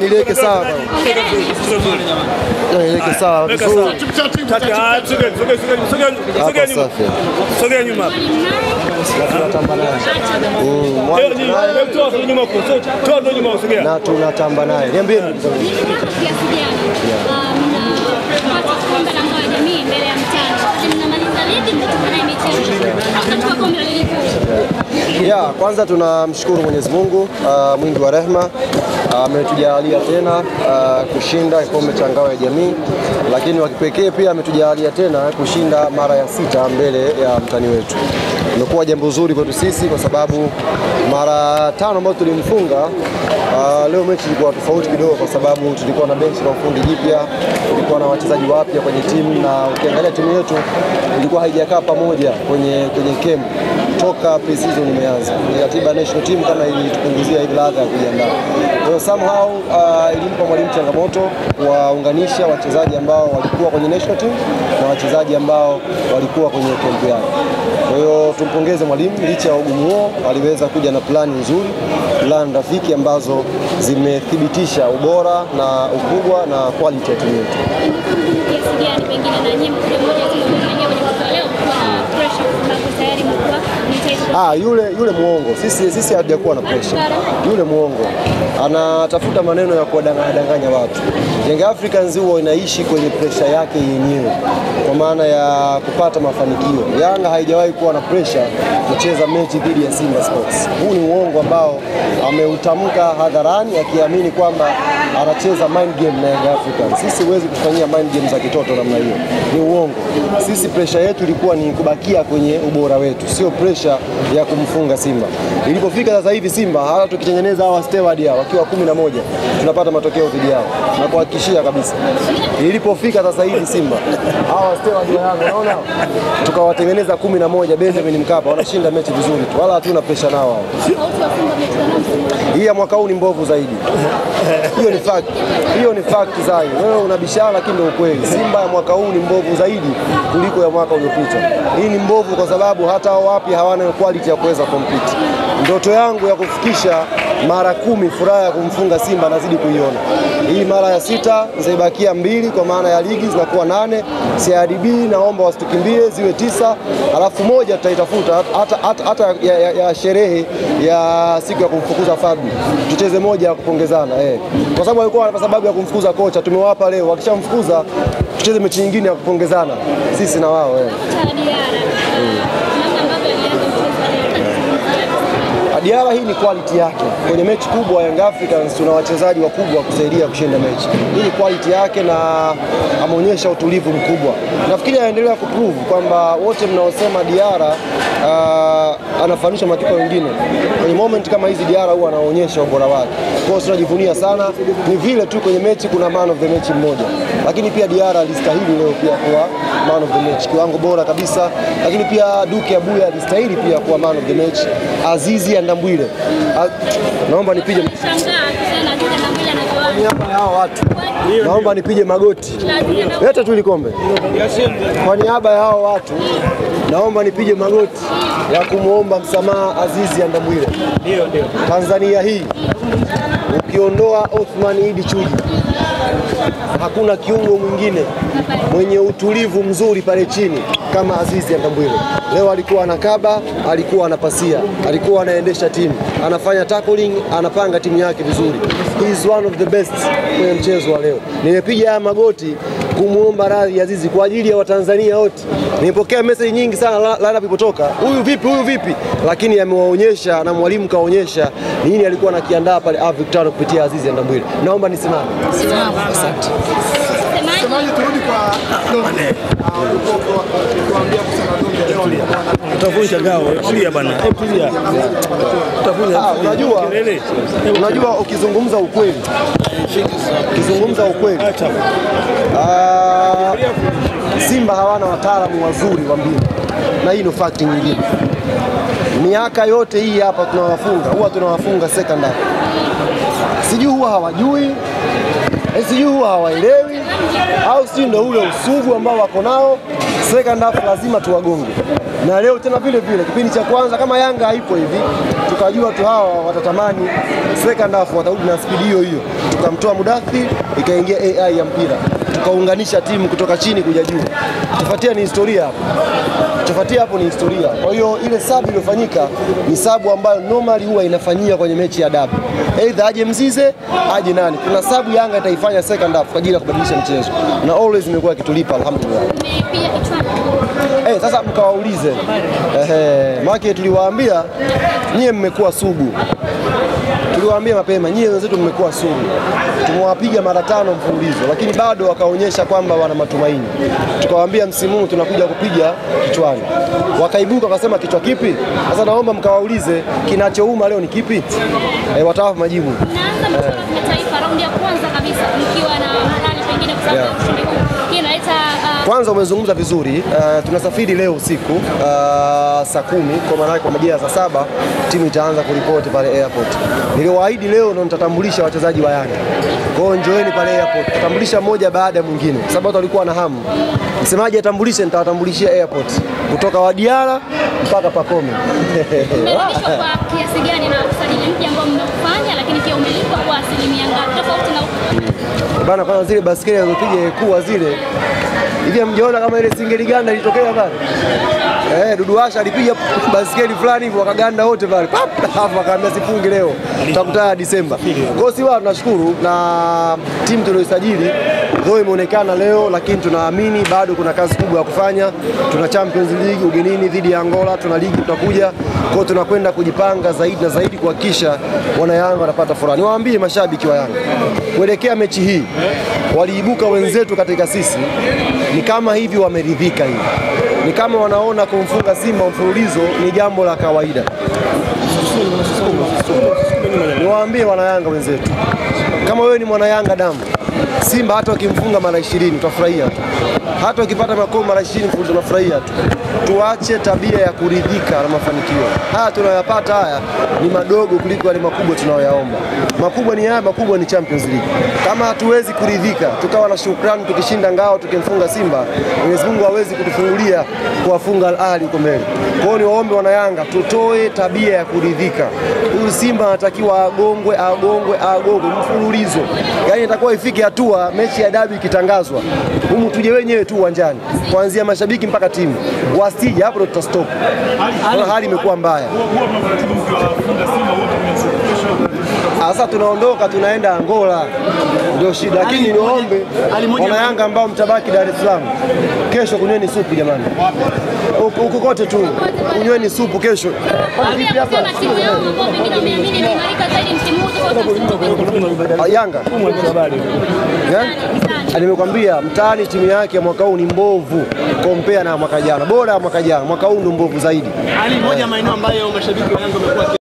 Nileke sawa. Nileke sawa. Sogea nyuma. Tunatamba naye. Toa nyuma usogea. Na tunatamba naye. Niambie ya kwanza tunamshukuru Mwenyezi Mungu mwingi wa rehema, ametujalia tena kushinda kikombe cha ngao ya jamii, lakini wa kipekee pia ametujalia tena kushinda mara ya 6 mbele ya mtani wetu. Imekuwa jambo zuri kwetu sisi kwa sababu mara 5 ambazo tulimfunga, leo mechi ilikuwa tofauti kidogo kwa sababu tulikuwa na benchi la ufundi jipya, tulikuwa na wachezaji wapya kwenye timu, na ukiangalia timu yetu ilikuwa haijakaa pamoja kwenye camp toka pre-season imeanza. Ratiba national team kama ilitupunguzia ile ladha ya kujiandaa. Kwa hiyo somehow ilimpa mwalimu changamoto kuwaunganisha wachezaji ambao walikuwa kwenye national team na wachezaji ambao walikuwa kwenye camp yake. Kwa hiyo tumpongeze mwalimu, licha ya ugumu huo aliweza kuja na plani nzuri, plan rafiki ambazo zimethibitisha ubora na ukubwa na quality ya timu yetu. Yule muongo. Sisi hatujakuwa na pressure. Yule muongo anatafuta maneno ya kuwadanganya watu. Young Africans huwa inaishi kwenye pressure yake yenyewe kwa maana ya kupata mafanikio. Yanga haijawahi kuwa na pressure kucheza mechi dhidi ya Simba Sports. Huu ni uongo ambao ameutamka hadharani akiamini kwamba anacheza mind game na Young Africans. Sisi huwezi kufanyia mind game za kitoto namna hiyo. Ni uongo. Sisi pressure yetu ilikuwa ni kubakia kwenye ubora wetu, sio pressure ya kumfunga Simba. Ilipofika sasa hivi Simba, hata tukitengeneza hawa steward hao wakiwa 11, tunapata matokeo dhidi yao. Na kuhakikishia kabisa. Ilipofika sasa hivi Simba, hawa steward hao unaona, tukawatengeneza 11 Benjamin Mkapa, wanashinda mechi vizuri tu. Wala hatuna pressure nao hao. Hii ya mwaka huu ni mbovu zaidi. Hiyo ni fact zai. Wewe unabishana lakini ndio ukweli. Simba ya mwaka huu ni mbovu zaidi kuliko ya mwaka uliopita. Hii ni mbovu kwa sababu hata wapi hawana quality ya kuweza compete. Ndoto yangu ya kufikisha mara 10 furaha ya kumfunga Simba nazidi kuiona. Hii mara ya 6 zaibakia 2 kwa maana ya ligi zinakuwa 8. CRDB naomba wasitukimbie ziwe 9, alafu moja tutaitafuta hata ya sherehe ya siku ya kumfukuza Fabi. Tucheze moja ya kupongezana kwa sababu alikuwa kwa sababu ya kumfukuza kocha, tumewapa leo. Wakishamfukuza tucheze mechi nyingine ya kupongezana sisi na wao Diara hii ni quality yake. Kwenye mechi kubwa Young Africans tuna wachezaji wakubwa kusaidia kushinda mechi. Hii ni quality yake na ameonyesha utulivu mkubwa. Nafikiri anaendelea kuprove kwamba wote mnaosema Diara anafanisha makipa wengine. Kwenye moment kama hizi Diara huwa anaonyesha ubora wake. Kwa hiyo tunajivunia sana. Ni vile tu kwenye mechi kuna man of the match mmoja. Lakini pia Diara alistahili leo pia kuwa man of the match. Kiwango bora kabisa. Lakini pia Duke Abuya alistahili pia kuwa man of the match. Azizi Ndambwile. Naomba nipige hao watu. Naomba nipige magoti. Leta tu ile kombe. Kwa niaba ya hao watu naomba nipige magoti ya kumuomba msamaha Azizi Ndambwile. Ndio. Tanzania hii ukiondoa Othman Idi Chuji, hakuna kiungo mwingine mwenye utulivu mzuri pale chini kama Azizi Ndambwile. Leo alikuwa anakaba, alikuwa anapasia, alikuwa anaendesha timu, anafanya tackling, anapanga timu yake vizuri. He is one of the best kwenye mchezo wa leo. Nimepiga haya magoti kumuomba radhi Azizi kwa ajili ya Watanzania wote. Nimepokea message nyingi sana line ilipotoka. Huyu vipi? Lakini amewaonyesha na mwalimu kaonyesha nini alikuwa anakiandaa pale Victor kupitia Azizi Ndambwile. Naomba nisimame. Asante. Semaji turudi kwa Dombe. Tuambia kusema Utavunja gao. Tulia bana. Tulia. Unajua ukizungumza ukweli. Simba hawana wataalamu wazuri wa mbinu. Na hii ni fact nyingine. Miaka yote hii hapa tunawafunga second half. Sijui huwa hawajui, sijui huwa hawaelewi, au sijui ndio ule usugu ambao wako nao. Second half lazima tuwagonge. Na leo tena vile kipindi cha kwanza kama Yanga haipo hivi, tukajua tu hawa watatamani second half watarudi na speed hiyo. tukamtoa Mudathir, ikaingia AI ya mpira, tukaunganisha timu kutoka chini kuja juu. Tufuatia ni historia hapo. Tufuatia hapo ni historia. Kwa hiyo ile sabu iliyofanyika ni sabu ambayo normally huwa inafanyia kwenye mechi ya dabi. Either aje Mzize, aje nani. Kuna sabu Yanga itaifanya second half kwa ajili ya kubadilisha mchezo. Na always imekuwa ikitulipa alhamdulillah. Sasa mkawaulize. Maana tuliwaambia nyie mmekuwa sugu. Tuliwaambia mapema nyie wenzetu mmekuwa sugu. Tumewapiga mara 5 mfululizo lakini bado wakaonyesha kwamba wana matumaini. Tukawaambia msimu huu tunakuja kupiga kichwani. Wakaibuka wakasema kichwa kipi? Sasa naomba mkawaulize kinachouma leo ni kipi? Watawapa majibu. Naanza mchezo wa kimataifa raundi ya kwanza kabisa mkiwa na morali pengine kwa sababu ushindi huu. Hii inaleta kwanza umezungumza vizuri. Tunasafiri leo usiku saa 10 kwa maana kwa majira saa 7 timu itaanza kuripoti pale airport. Niliwaahidi leo ndo nitatambulisha wachezaji wa Yanga. Kwa hiyo njoeni pale airport. Tutambulisha mmoja baada ya mwingine. Sababu watu walikuwa na hamu. Msemaji atambulishe nitawatambulishia airport kutoka Wadiara mpaka Pakome. Umelipwa kwa kiasi gani na usajili mpya ambao mmefanya lakini pia umelipwa kwa asilimia ngapi tofauti na bana kwanza zile baskeli zilizopiga kuwa zile hivi mjiona kama ile singeli ganda ilitokea pale. Dudu Asha alipiga baskeli fulani hivi wakaganda wote pale. Hapo akaambia sifungi leo. Tutakutana Disemba. Kwa hiyo si wao tunashukuru na timu tuliyosajili ndio imeonekana leo lakini tunaamini bado kuna kazi kubwa ya kufanya. Tuna Champions League ugenini dhidi ya Angola, tuna ligi tutakuja. Kwa hiyo tunakwenda kujipanga zaidi na zaidi kuhakikisha wana Yanga wanapata furaha. Niwaambie mashabiki wa Yanga kuelekea mechi hii waliibuka wenzetu katika sisi ni kama hivi wameridhika hivi. Ni kama wanaona kumfunga Simba mfululizo ni jambo la kawaida. Niwaambie wana Yanga wenzetu. Kama wewe ni mwana Yanga damu, Simba hata wakimfunga mara 20 utafurahia tu. Hata ukipata makombe mara 20 mfululizo unafurahia tu. Tuache tabia ya kuridhika na mafanikio. Haya tunayopata haya ni madogo kuliko yale makubwa tunayoyaomba. Makubwa ni haya, makubwa ni Champions League. Kama hatuwezi kuridhika, tukawa na shukrani tukishinda ngao tukimfunga Simba, Mwenyezi Mungu hawezi kutufungulia kuwafunga Al Ahly huko mbele. Kwa hiyo niwaombe wana Yanga tutoe tabia ya kuridhika. Huyu Simba anatakiwa agongwe mfululizo. Yaani itakuwa ifike hatua mechi ya dabi ikitangazwa. Humu tuje wenyewe tu uwanjani. Kuanzia mashabiki mpaka timu. Wasije hapo ndo tutastop. Kwa hali imekuwa mbaya. Sasa tunaondoka tunaenda Angola. Ndio shida. Lakini niombe wana Yanga ambao mtabaki Dar es Salaam. Kesho kunyweni supu jamani. Huko kote tu. Kunyweni supu kesho. Yanga. Nimekwambia mtaani timu yake mwaka huu ni mbovu compare na mwaka jana. Bora mwaka jana. Mwaka huu ndio mbovu zaidi. Hali moja maeneo ambayo mashabiki wa Yanga wamekuwa